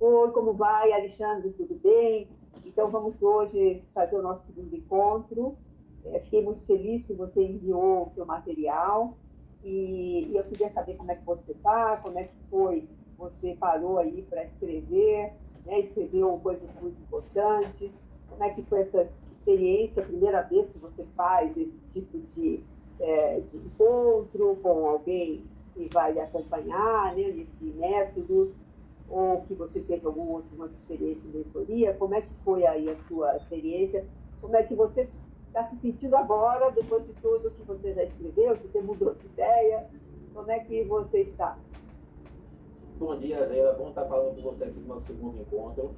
Oi, como vai, Alexandre? Tudo bem? Então, vamos hoje fazer o nosso segundo encontro. Fiquei muito feliz que você enviou o seu material e eu queria saber como é que você está, como é que foi. Você parou aí para escrever, né? Escreveu coisas muito importantes. Como é que foi essa experiência, a primeira vez que você faz esse tipo de encontro com alguém que vai lhe acompanhar, né, nesse método? Ou que você teve alguma outra experiência em mentoria? Como é que foi aí a sua experiência? Como é que você está se sentindo agora, depois de tudo que você já escreveu? Se você mudou de ideia? Como é que você está? Bom dia, Zé. Bom estar falando com você aqui no nosso segundo encontro.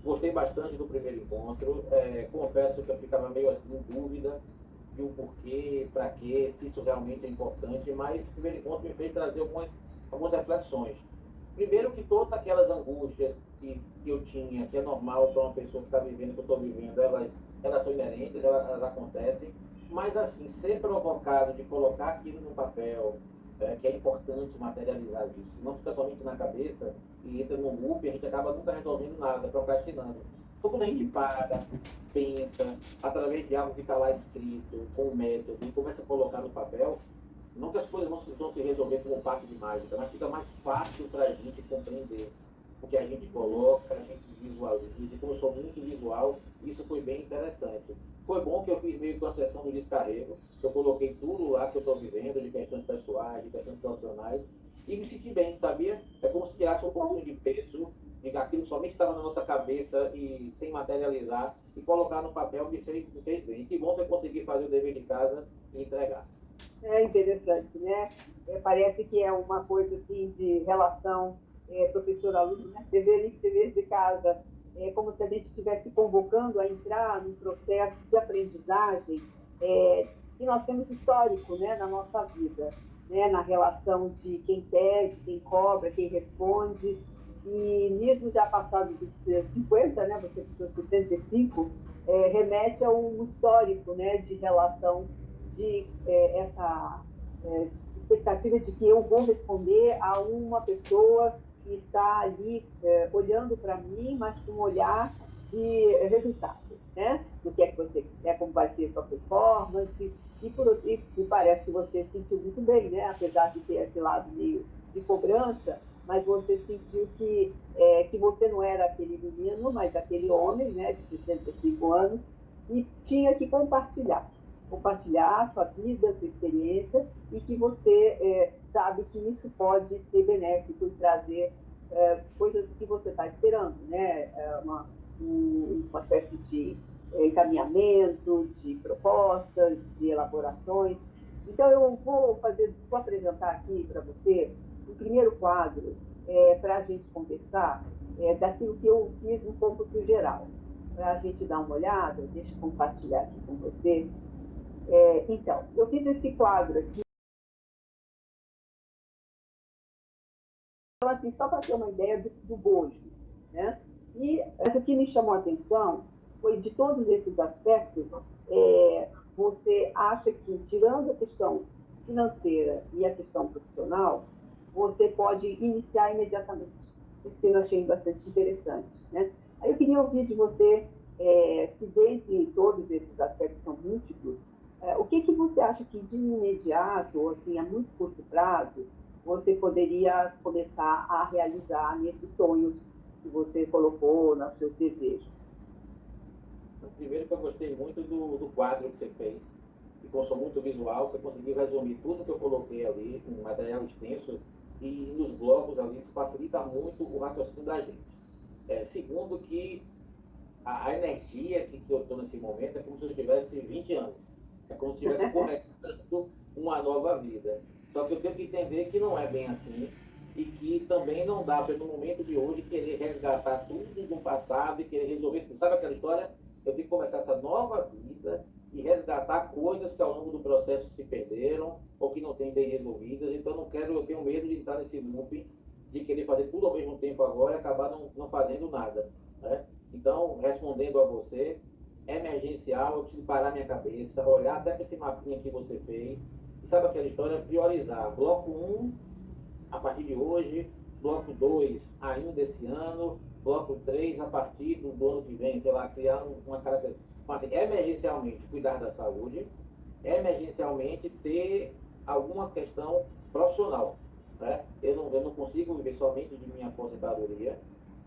Gostei bastante do primeiro encontro. Confesso que eu ficava meio assim em dúvida de um porquê, para quê, se isso realmente é importante, mas o primeiro encontro me fez trazer algumas reflexões. Primeiro que todas aquelas angústias que eu tinha, que é normal para uma pessoa que está vivendo o que eu estou vivendo, elas são inerentes, elas acontecem, mas assim, ser provocado de colocar aquilo no papel, que é importante materializar isso, não fica somente na cabeça e entra num loop, a gente acaba nunca resolvendo nada, procrastinando. Então quando a gente para, pensa, através de algo que está lá escrito, com um método, e começa a colocar no papel, não que as coisas vão se resolver com um passo de mágica, mas fica mais fácil para a gente compreender o que a gente coloca, a gente visualiza. E como eu sou muito visual, isso foi bem interessante. Foi bom que eu fiz meio que uma sessão do descarrego, que eu coloquei tudo lá que eu estou vivendo, de questões pessoais, de questões profissionais, e me senti bem, sabia? É como se tirasse um pouquinho de peso, de aquilo que somente estava na nossa cabeça e sem materializar, e colocar no papel me fez bem. E que bom que eu consegui fazer o dever de casa e entregar. É interessante, né? Parece que é uma coisa assim de relação professor-aluno, né? Dever de casa. É como se a gente estivesse convocando a entrar num processo de aprendizagem que nós temos histórico, né, na nossa vida, né? Na relação de quem pede, quem cobra, quem responde. E nisso já passado dos 50, né? Você com seus 65, remete a um histórico, né, de relação de essa expectativa de que eu vou responder a uma pessoa que está ali olhando para mim, mas com um olhar de resultado, né? Do que é que você quer, como vai ser a sua performance, e parece que você sentiu muito bem, né? Apesar de ter esse lado meio de cobrança, mas você sentiu que você não era aquele menino, mas aquele homem, né, de 65 anos, que tinha que compartilhar a sua vida, a sua experiência, e que você sabe que isso pode ser benéfico e trazer coisas que você está esperando, né? Uma espécie de encaminhamento, de propostas, de elaborações. Então, vou apresentar aqui para você o primeiro quadro para a gente conversar daquilo que eu fiz no cômputo geral. Para a gente dar uma olhada, deixa eu compartilhar aqui com você. Então, eu fiz esse quadro aqui, então, assim, só para ter uma ideia do bojo, né? E o que me chamou a atenção foi de todos esses aspectos, você acha que, tirando a questão financeira e a questão profissional, você pode iniciar imediatamente. Isso que eu achei bastante interessante, né? Aí eu queria ouvir de você, se dentre todos esses aspectos são múltiplos, o que você acha que de imediato, ou assim, a muito curto prazo, você poderia começar a realizar nesses sonhos que você colocou nos seus desejos? Primeiro que eu gostei muito do quadro que você fez, e como eu sou muito visual, você conseguiu resumir tudo que eu coloquei ali, um material extenso, e nos blocos ali, isso facilita muito o raciocínio da gente. Segundo que a energia que eu estou nesse momento é como se eu tivesse 20 anos. É como se estivesse começando uma nova vida. Só que eu tenho que entender que não é bem assim e que também não dá para, no momento de hoje, querer resgatar tudo do passado e querer resolver tudo. Sabe aquela história? Eu tenho que começar essa nova vida e resgatar coisas que ao longo do processo se perderam ou que não têm bem resolvidas. Então, eu tenho medo de entrar nesse loop de querer fazer tudo ao mesmo tempo agora e acabar não fazendo nada. Né? Então, respondendo a você, emergencial, eu preciso parar minha cabeça, olhar até para esse mapinha que você fez. E sabe aquela história? Priorizar. Bloco um a partir de hoje, bloco 2 ainda esse ano, bloco 3 a partir do ano que vem, sei lá, criar uma característica. Então, assim, emergencialmente cuidar da saúde, emergencialmente ter alguma questão profissional. Né? Eu não consigo viver somente de minha aposentadoria,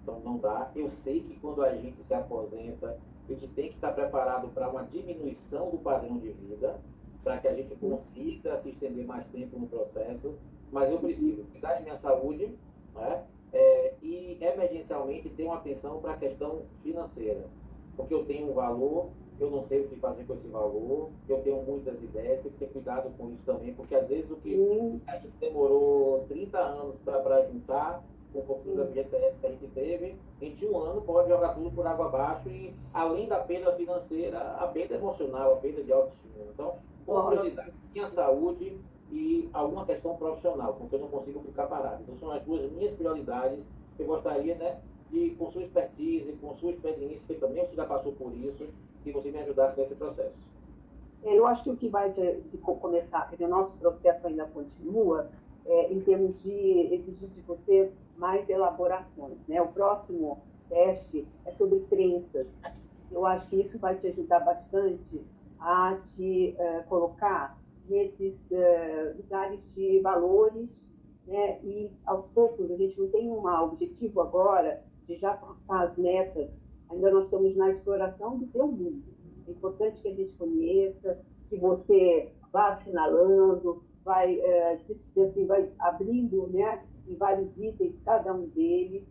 então não dá. Eu sei que quando a gente se aposenta, a gente tem que estar preparado para uma diminuição do padrão de vida, para que a gente consiga se estender mais tempo no processo, mas eu preciso cuidar de minha saúde, né? E emergencialmente ter uma atenção para a questão financeira, porque eu tenho um valor, eu não sei o que fazer com esse valor, eu tenho muitas ideias, tenho que ter cuidado com isso também, porque às vezes o que a gente demorou 30 anos para juntar, com o pouquinho da FGTS que a gente teve, em 21 anos pode jogar tudo por água abaixo e, além da perda financeira, a perda emocional, a perda de autoestima. Então, com prioridade, minha saúde e alguma questão profissional, porque eu não consigo ficar parado. Então, são as duas minhas prioridades que eu gostaria, né, de, com sua expertise, com sua experiência, que também você já passou por isso, que você me ajudasse nesse processo. Eu acho que o que vai começar, o nosso processo ainda continua, em termos de exigir de você mais elaborações, né? O próximo teste é sobre crenças. Eu acho que isso vai te ajudar bastante a te colocar nesses lugares de valores, né? E aos poucos, a gente não tem um objetivo agora de já passar as metas, ainda nós estamos na exploração do teu mundo. É importante que a gente conheça, que você vá assinalando, vai abrindo, né, em vários itens, cada um deles.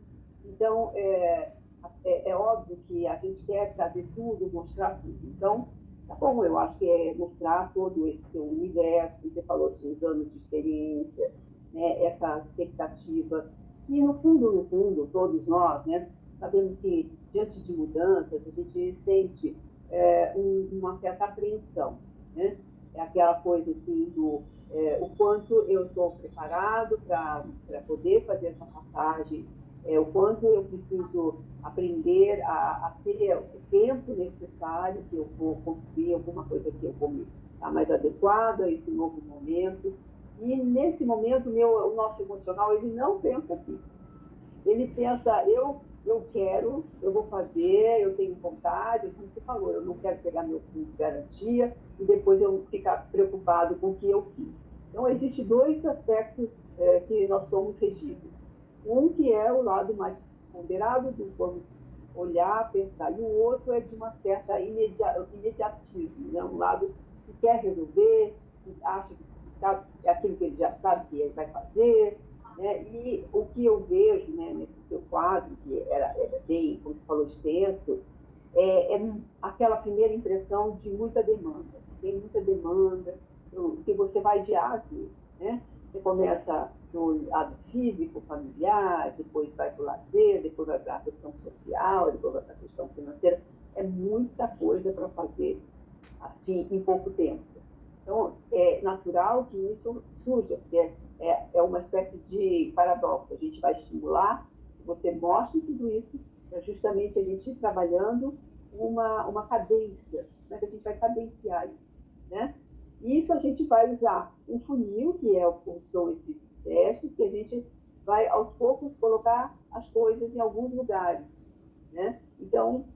Então, é óbvio que a gente quer trazer tudo, mostrar tudo. Então, tá bom, eu acho que é mostrar todo esse teu universo, que você falou, seus anos de experiência, né, essa expectativa, que no fundo, todos nós, né, sabemos que diante de mudanças, a gente sente uma certa apreensão, né? É aquela coisa assim o quanto eu estou preparado para poder fazer essa passagem, o quanto eu preciso aprender a ter o tempo necessário que eu vou construir alguma coisa que eu vou me estar mais adequada a esse novo momento. E nesse momento, o nosso emocional, ele não pensa assim. Ele pensa, eu quero, eu vou fazer, eu tenho vontade, como você falou, eu não quero pegar meu fundo de garantia e depois eu ficar preocupado com o que eu fiz. Então, existem dois aspectos que nós somos regidos. Um que é o lado mais ponderado, do vamos olhar, pensar, e o outro é de uma certa imediatismo, né? Um lado que quer resolver, que acha que é aquilo que ele já sabe que ele vai fazer, né? E o que eu vejo, né, nesse seu quadro, que era bem, como você falou, extenso, é aquela primeira impressão de muita demanda. Tem muita demanda, que você vai de A a Z, né? Você começa no lado físico, familiar, depois vai para o lazer, depois vai para a questão social, depois vai para a questão financeira. É muita coisa para fazer, assim, em pouco tempo. Então, é natural que isso surja, porque é uma espécie de paradoxo. A gente vai estimular, você mostra tudo isso, para justamente a gente ir trabalhando uma cadência, né? Que a gente vai cadenciar isso, né? E isso a gente vai usar um funil, que são esses testes, que a gente vai, aos poucos, colocar as coisas em alguns lugares, né? Então,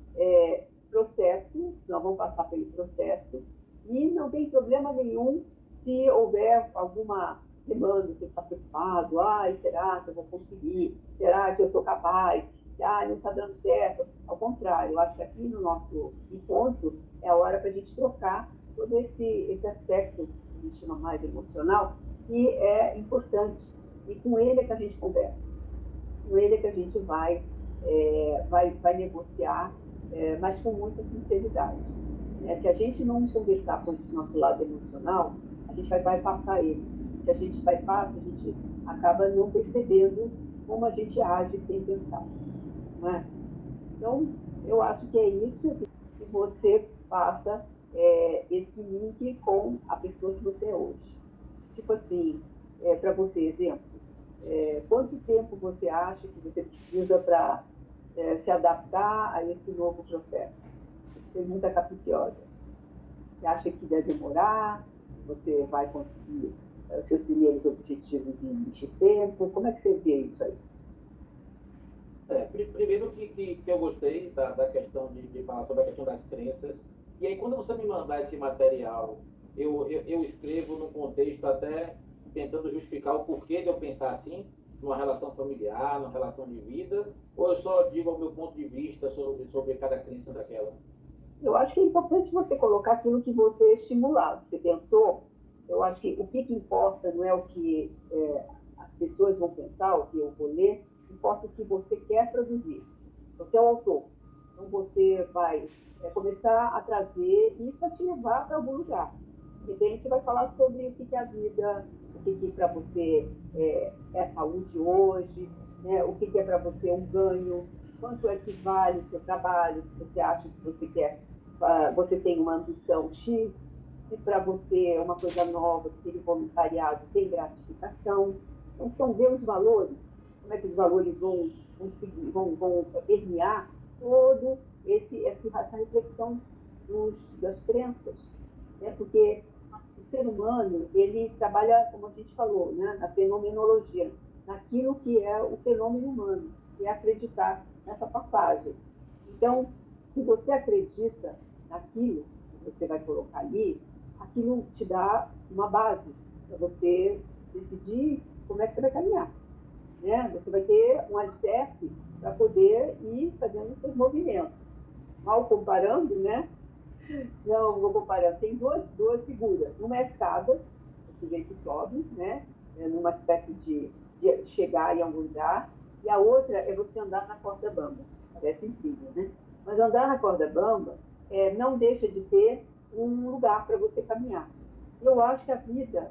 processo, nós vamos passar pelo processo, e não tem problema nenhum se houver alguma demanda, você está preocupado, será que eu vou conseguir? Será que eu sou capaz? Não está dando certo. Ao contrário, eu acho que aqui no nosso encontro é a hora para a gente trocar todo esse aspecto que a gente chama mais emocional, que é importante. E com ele é que a gente conversa. Com ele é que a gente vai negociar, mas com muita sinceridade. Se a gente não conversar com esse nosso lado emocional, a gente vai bypassar ele. Se a gente bypassa, a gente acaba não percebendo como a gente age sem pensar. Não é? Então, eu acho que é isso que você faça esse link com a pessoa que você é hoje. Tipo assim, para você, exemplo, quanto tempo você acha que você precisa para se adaptar a esse novo processo? Pergunta capciosa. Você acha que deve demorar? Você vai conseguir os seus primeiros objetivos em X tempo? Como é que você vê isso aí? Primeiro que eu gostei da questão de falar sobre a questão das crenças. E aí, quando você me mandar esse material, eu escrevo num contexto até tentando justificar o porquê de eu pensar assim, numa relação familiar, numa relação de vida, ou eu só digo o meu ponto de vista sobre cada crença daquela? Eu acho que é importante você colocar aquilo que você estimular. Você pensou? Eu acho que o que importa não é o que as pessoas vão pensar, o que eu vou ler, importa o que você quer produzir. Você é o autor. Então, você vai começar a trazer, e isso vai te levar para algum lugar. De repente, você vai falar sobre o que é a vida, o que para você é saúde hoje, né? O que é para você um ganho, quanto é que vale o seu trabalho, se você acha que você quer, você tem uma ambição X, se para você é uma coisa nova, que seria voluntariado, tem gratificação. Então, são ver os valores, como é que os valores vão permear todo essa reflexão das crenças, né? Porque o ser humano, ele trabalha, como a gente falou, né, na fenomenologia, naquilo que é o fenômeno humano, que é acreditar nessa passagem. Então, se você acredita naquilo que você vai colocar ali, aquilo te dá uma base para você decidir como é que você vai caminhar, né? Você vai ter um alicerce para poder ir fazendo os seus movimentos. Mal comparando, né? Não, vou comparar. Tem duas figuras. Uma é a escada, o sujeito sobe, né? Numa espécie de chegar em algum lugar. E a outra é você andar na corda bamba. Parece incrível, né? Mas andar na corda bamba não deixa de ter um lugar para você caminhar. Eu acho que a vida,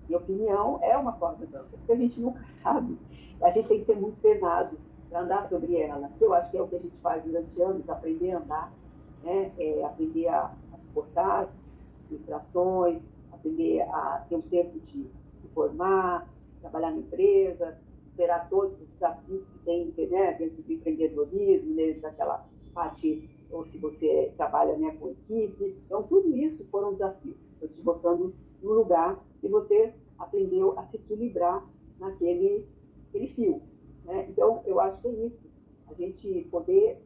minha opinião, é uma corda bamba, porque a gente nunca sabe. A gente tem que ser muito treinado para andar sobre ela. Eu acho que é o que a gente faz durante anos, aprender a andar, né? Aprender a suportar as frustrações, aprender a ter um tempo de se formar, trabalhar na empresa, superar todos os desafios que tem, né, dentro do empreendedorismo, dentro daquela parte, ou se você trabalha, né, com equipe. Então, tudo isso foram desafios. Estou te botando no lugar que você aprendeu a se equilibrar aquele fio, né? Então, eu acho que é isso. A gente poder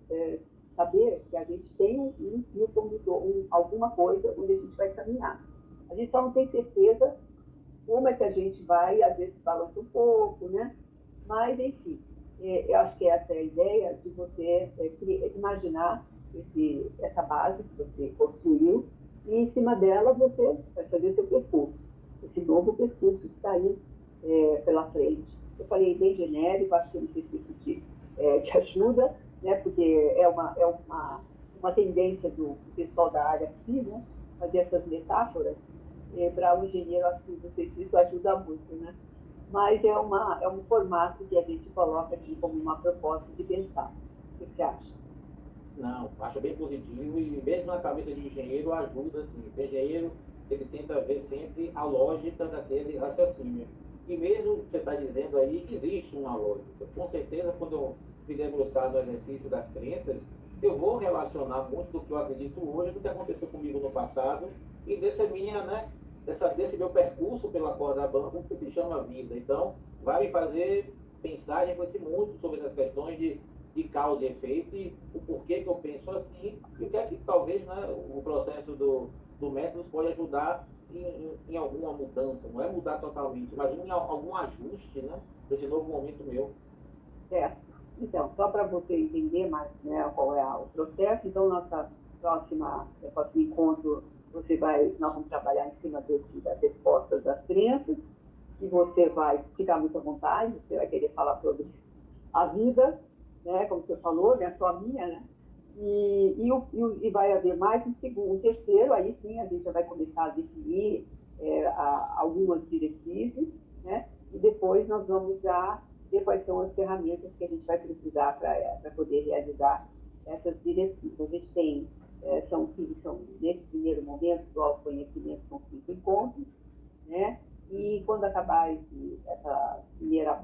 saber que a gente tem um fio condutor, alguma coisa onde a gente vai caminhar. A gente só não tem certeza como é que a gente vai, às vezes balança um pouco, né? Mas, enfim, eu acho que essa é a ideia de você imaginar essa base que você construiu e, em cima dela, você vai fazer seu percurso, esse novo percurso que está aí pela frente. Eu falei bem genérico, acho que eu não sei se isso te ajuda, né? Porque uma tendência do pessoal da área psi, né? Fazer essas metáforas. Para o engenheiro, acho que não sei se isso ajuda muito, né? Mas é um formato que a gente coloca aqui como uma proposta de pensar. O que você acha? Não, acho bem positivo e mesmo na cabeça de engenheiro ajuda, sim. O engenheiro, ele tenta ver sempre a lógica daquele raciocínio. E mesmo você está dizendo aí, existe uma lógica. Com certeza, quando eu me debruçar no exercício das crenças, eu vou relacionar muito do que eu acredito hoje, do que aconteceu comigo no passado e desse meu percurso pela corda bamba, que se chama vida. Então, vai me fazer pensar e refletir muito sobre essas questões de causa e efeito e o porquê que eu penso assim e o que é que talvez, né, o processo do método pode ajudar em alguma mudança. Não é mudar totalmente, mas em algum ajuste, né, para esse novo momento meu. Certo. Então, só para você entender mais, né, qual é o processo, então, nossa próximo encontro, nós vamos trabalhar em cima das respostas das crianças, e você vai ficar muito à vontade, você vai querer falar sobre a vida, né, como você falou, não é só a minha, né? E vai haver mais um terceiro, aí sim a gente já vai começar a definir algumas diretrizes, né? E depois nós vamos já ver quais são as ferramentas que a gente vai precisar para poder realizar essas diretrizes. A gente tem, nesse primeiro momento do autoconhecimento, são 5 encontros, né? E quando acabar essa primeira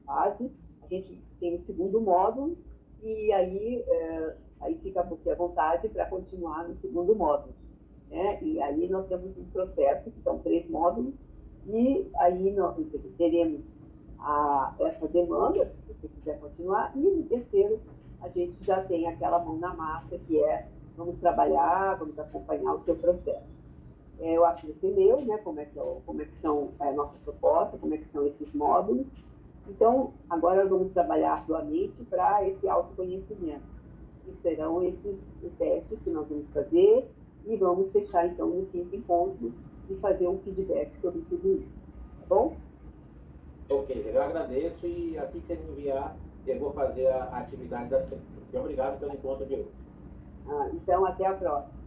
fase, a gente tem o segundo módulo, e aí fica você à vontade para continuar no segundo módulo, né? E aí nós temos um processo, que são 3 módulos, e aí nós teremos essa demanda, se você quiser continuar, e no terceiro, a gente já tem aquela mão na massa, que é vamos trabalhar, vamos acompanhar o seu processo. Eu acho que você leu, né, como é que são a nossa proposta, como é que são esses módulos. Então, agora vamos trabalhar arduamente para esse autoconhecimento, que serão esses testes que nós vamos fazer, e vamos fechar, então, no quinto encontro e fazer um feedback sobre tudo isso. Tá bom? Ok, Zé, eu agradeço e assim que você me enviar, eu vou fazer a atividade das crenças. Obrigado pelo encontro de hoje. Então, até a próxima.